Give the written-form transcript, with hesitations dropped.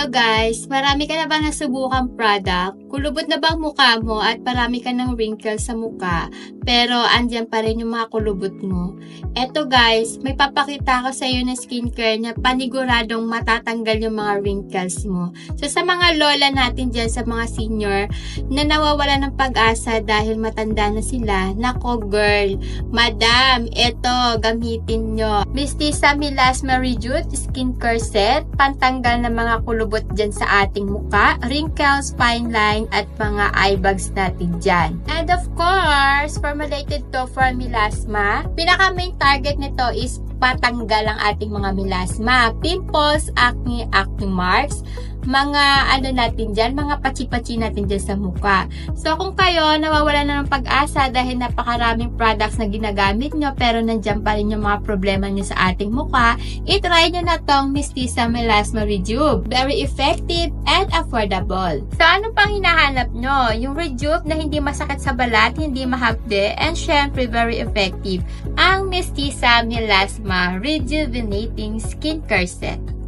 Hello guys! Marami ka na bang nasubukang product? Kulubot na ba ang mukha mo at marami ka ng wrinkles sa mukha pero andyan pa rin yung mga kulubot mo? Eto guys, may papakita ko sa iyo na skincare na paniguradong matatanggal yung mga wrinkles mo. So sa mga lola natin dyan, sa mga senior na nawawala ng pag-asa dahil matanda na sila, nako girl, madam, eto gamitin nyo. Mistisa Melasma Rejuve Skincare Set, pantanggal ng mga kulubot dyan sa ating mukha, wrinkles, fine line, at mga eye bags natin dyan. And of course, formulated to for melasma. Pinaka main target nito is patanggal ang ating mga melasma, pimples, acne marks, mga natin dyan, mga pachi-pachi natin dyan sa mukha. So kung kayo nawawala na ng pag-asa dahil napakaraming products na ginagamit nyo pero nandyan pa rin yung mga problema nyo sa ating mukha, itry nyo na tong Mistisa Melasma Rejuve. Very effective and affordable. So ano pang hinahanap nyo? Yung Rejuve na hindi masakit sa balat, hindi mahapde, and syempre very effective, ang Mistisa Melasma Rejuvenating Skincare Set.